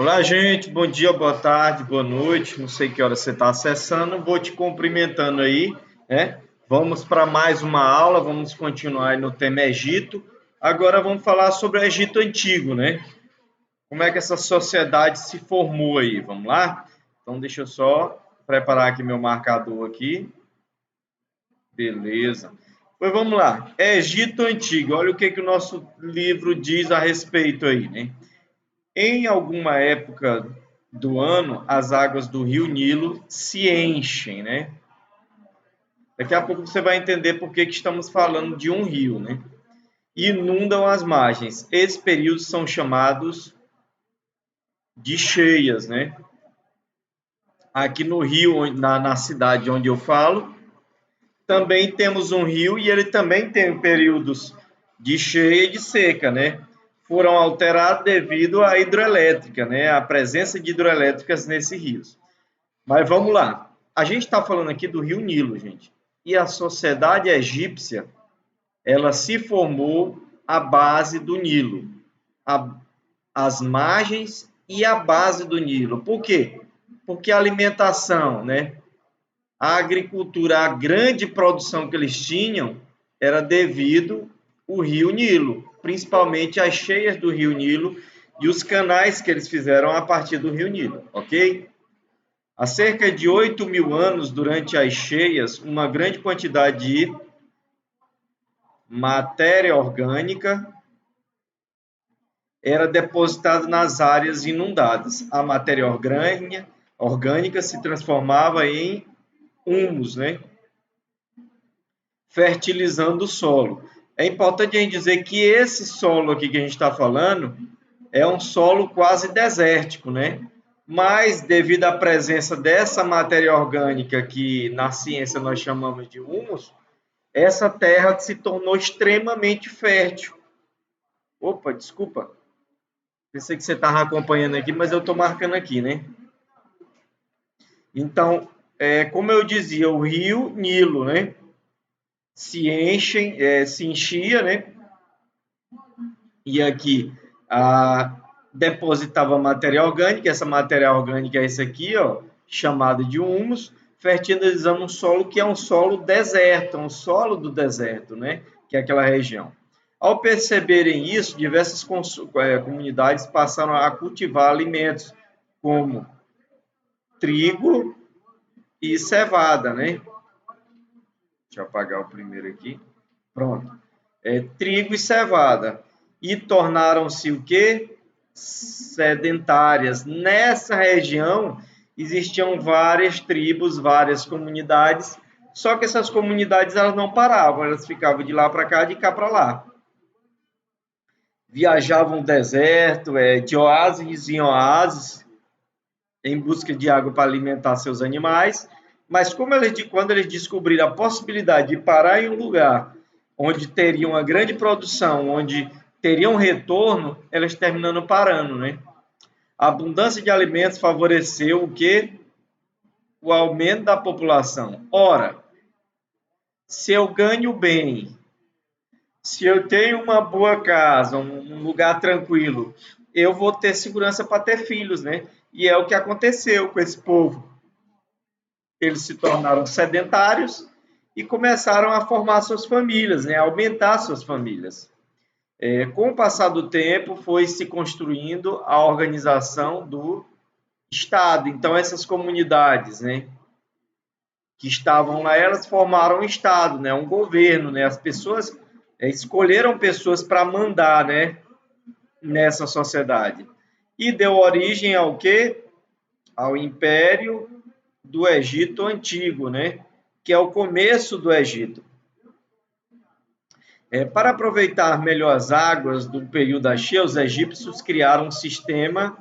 Olá, gente. Bom dia, boa tarde, boa noite. Não sei que hora você está acessando. Vou te cumprimentando aí, né? Vamos para mais uma aula. Vamos continuar aí no tema Egito. Agora vamos falar sobre o Egito Antigo, né? Como é que essa sociedade se formou aí? Vamos lá? Então, deixa eu só preparar aqui meu marcador aqui. Beleza. Pois vamos lá. Egito Antigo. Olha o que o nosso livro diz a respeito aí, né? Em alguma época do ano, as águas do rio Nilo se enchem, né? Daqui a pouco você vai entender por que estamos falando de um rio, né? E inundam as margens. Esses períodos são chamados de cheias, né? Aqui no rio, na cidade onde eu falo, também temos um rio e ele também tem períodos de cheia e de seca, né? Foram alterados devido à hidroelétrica, né? A presença de hidroelétricas nesse rio. Mas vamos lá. A gente está falando aqui do rio Nilo, gente. E a sociedade egípcia, ela se formou à base do Nilo. As margens e a base do Nilo. Por quê? Porque a alimentação, né? A agricultura, a grande produção que eles tinham era devido ao rio Nilo, principalmente as cheias do rio Nilo e os canais que eles fizeram a partir do rio Nilo, ok? Há cerca de 8.000 anos, durante as cheias, uma grande quantidade de matéria orgânica era depositada nas áreas inundadas. A matéria orgânica se transformava em humus, né? Fertilizando o solo. É importante a gente dizer que esse solo aqui que a gente está falando é um solo quase desértico, né? Mas, devido à presença dessa matéria orgânica, que na ciência nós chamamos de humus, essa terra se tornou extremamente fértil. Opa, desculpa. Pensei que você estava acompanhando aqui, mas eu estou marcando aqui, né? Então, como eu dizia, o rio Nilo, né? Se enchia, né? E aqui depositava matéria orgânica. Essa matéria orgânica é esse aqui, ó, chamado de humus, fertilizando um solo que é um solo deserto, um solo do deserto, né? Que é aquela região. Ao perceberem isso, diversas comunidades passaram a cultivar alimentos como trigo e cevada, né? Deixa eu apagar o primeiro aqui. Pronto. Trigo e cevada. E tornaram-se o quê? Sedentárias. Nessa região existiam várias tribos, várias comunidades, só que essas comunidades elas não paravam, elas ficavam de lá para cá, de cá para lá. Viajavam o deserto, de oásis em oásis, em busca de água para alimentar seus animais, mas quando eles descobriram a possibilidade de parar em um lugar onde teriam uma grande produção, onde teriam retorno, elas terminando parando, né? A abundância de alimentos favoreceu o quê? O aumento da população. Ora, se eu ganho bem, se eu tenho uma boa casa, um lugar tranquilo, eu vou ter segurança para ter filhos, né? E é o que aconteceu com esse povo. Eles se tornaram sedentários e começaram a formar suas famílias, né? A aumentar suas famílias. Com o passar do tempo, foi se construindo a organização do Estado. Então, essas comunidades, né, que estavam lá, elas formaram um Estado, né, um governo, né, as pessoas escolheram pessoas para mandar, né, nessa sociedade. E deu origem ao quê? Ao Império do Egito Antigo, né, que é o começo do Egito. Para aproveitar melhor as águas do período da cheia, os egípcios criaram um sistema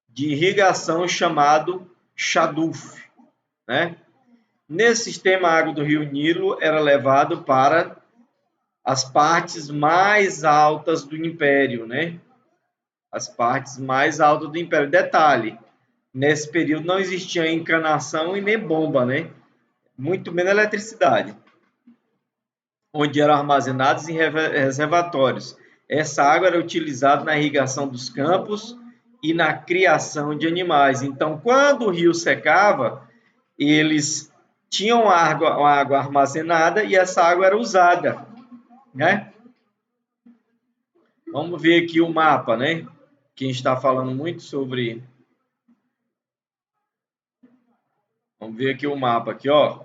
de irrigação chamado Shaduf, né? Nesse sistema, a água do rio Nilo era levada para as partes mais altas do império, né? As partes mais altas do império. Detalhe, nesse período não existia encanação e nem bomba, né? Muito menos eletricidade, onde eram armazenados em reservatórios. Essa água era utilizada na irrigação dos campos e na criação de animais. Então, quando o rio secava, eles tinham água armazenada e essa água era usada, né? Vamos ver aqui o mapa, né? Quem está falando muito sobre... Vamos ver aqui o mapa, aqui, ó.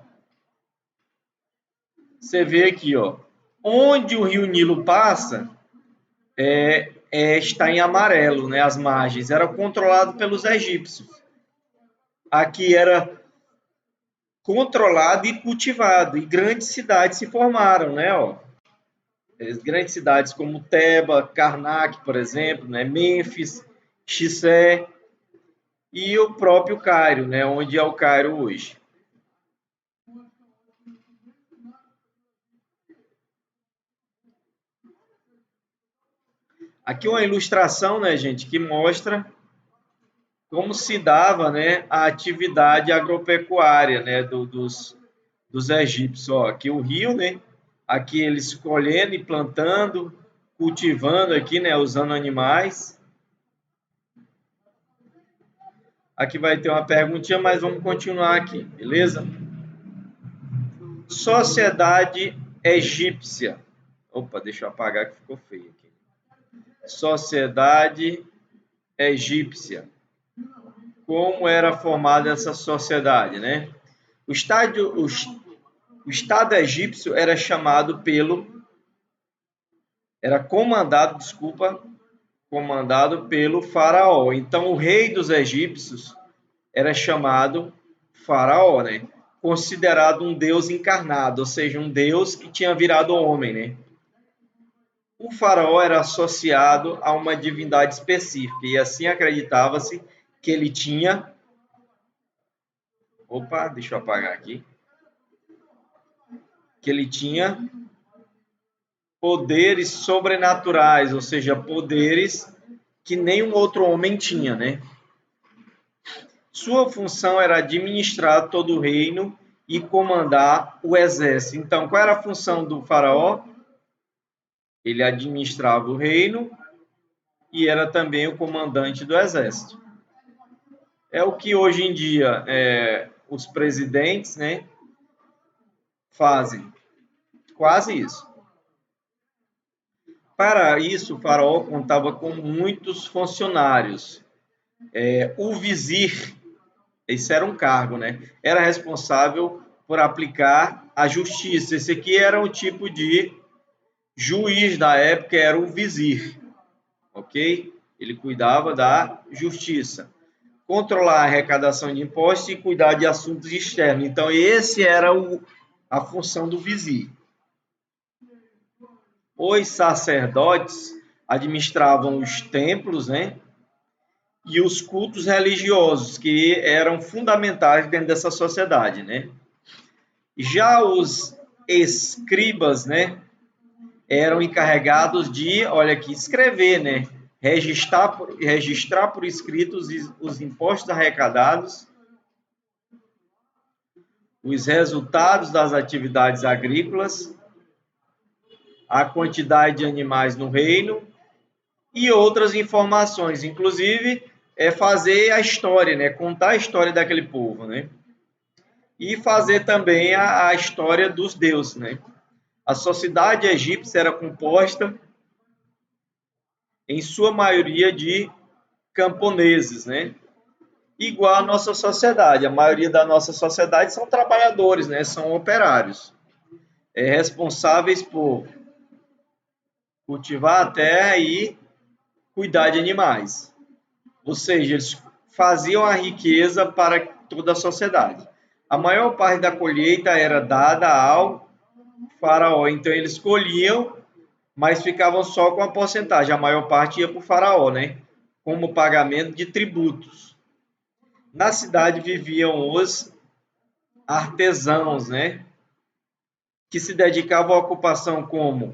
Você vê aqui, ó. Onde o rio Nilo passa, está em amarelo, né? As margens. Era controlado pelos egípcios. Aqui era controlado e cultivado. E grandes cidades se formaram, né? Ó. Grandes cidades como Teba, Karnak, por exemplo, né? Mênfis, Xissé e o próprio Cairo, né? Onde é o Cairo hoje. Aqui uma ilustração, né, gente, que mostra como se dava, né, a atividade agropecuária, né, dos egípcios. Ó, aqui o rio, né, aqui eles colhendo e plantando, cultivando aqui, né, usando animais. Aqui vai ter uma perguntinha, mas vamos continuar aqui, beleza? Sociedade egípcia. Opa, deixa eu apagar que ficou feio aqui. Sociedade egípcia. Como era formada essa sociedade, né? O Estado egípcio era chamado comandado pelo faraó. Então, o rei dos egípcios era chamado faraó, né? Considerado um deus encarnado, ou seja, um deus que tinha virado homem, né? O faraó era associado a uma divindade específica e assim acreditava-se que ele tinha... Opa, deixa eu apagar aqui. Que ele tinha poderes sobrenaturais, ou seja, poderes que nenhum outro homem tinha, né? Sua função era administrar todo o reino e comandar o exército. Então, qual era a função do faraó? Ele administrava o reino e era também o comandante do exército. É o que hoje em dia os presidentes, né, fazem. Quase isso. Para isso, o faraó contava com muitos funcionários. O vizir, esse era um cargo, né? Era responsável por aplicar a justiça. Esse aqui era um tipo de juiz da época, era o vizir, ok? Ele cuidava da justiça, controlar a arrecadação de impostos e cuidar de assuntos externos. Então, esse era a função do vizir. Os sacerdotes administravam os templos, né? E os cultos religiosos, que eram fundamentais dentro dessa sociedade, né? Já os escribas, né, eram encarregados de, olha aqui, escrever, né, registrar por escrito os impostos arrecadados, os resultados das atividades agrícolas, a quantidade de animais no reino e outras informações, inclusive fazer a história, né, contar a história daquele povo, né? E fazer também a história dos deuses, né? A sociedade egípcia era composta, em sua maioria, de camponeses, né? Igual a nossa sociedade. A maioria da nossa sociedade são trabalhadores, né? São operários, responsáveis por cultivar a terra e cuidar de animais. Ou seja, eles faziam a riqueza para toda a sociedade. A maior parte da colheita era dada ao faraó, então eles colhiam, mas ficavam só com a porcentagem, a maior parte ia para o faraó, né? Como pagamento de tributos. Na cidade viviam os artesãos, né? Que se dedicavam à ocupação como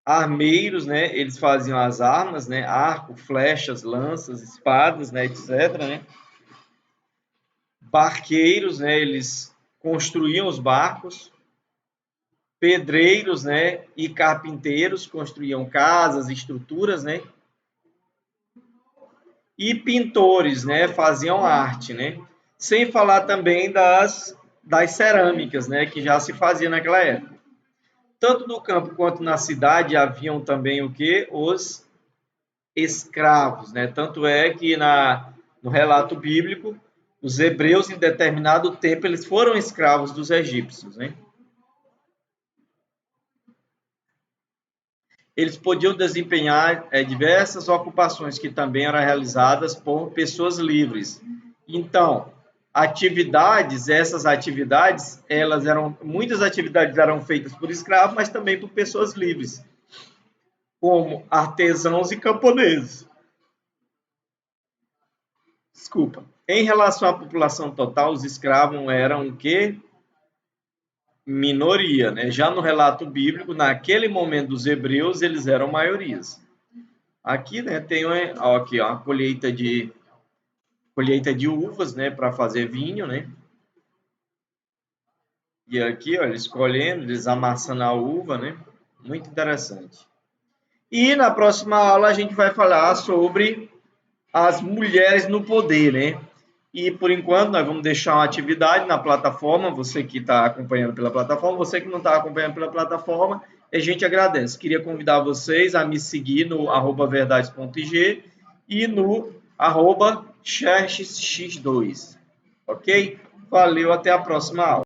armeiros, né? Eles faziam as armas, né? Arco, flechas, lanças, espadas, né? Etc, né? Barqueiros, né? Eles construíam os barcos. Pedreiros, né? E carpinteiros construíam casas, estruturas, né? e pintores, né, faziam arte, né? Sem falar também das cerâmicas, né, que já se fazia naquela época. Tanto no campo quanto na cidade haviam também o que? Os escravos, né? Tanto é que no relato bíblico, os hebreus em determinado tempo eles foram escravos dos egípcios, né? Eles podiam desempenhar diversas ocupações que também eram realizadas por pessoas livres. Então, essas atividades, muitas atividades eram feitas por escravos, mas também por pessoas livres, como artesãos e camponeses. Desculpa. Em relação à população total, os escravos eram o quê? Minoria, né? Já no relato bíblico, naquele momento dos hebreus, eles eram maiorias. Aqui, né, tem aqui, ó, a colheita de uvas, né, para fazer vinho, né? E aqui, ó, eles colhendo, eles amassando a uva, né? Muito interessante. E na próxima aula a gente vai falar sobre as mulheres no poder, né? E por enquanto nós vamos deixar uma atividade na plataforma, você que está acompanhando pela plataforma, você que não está acompanhando pela plataforma, a gente agradece. Queria convidar vocês a me seguir no @verdades.ig e no @xerxes2, ok? Valeu, até a próxima aula.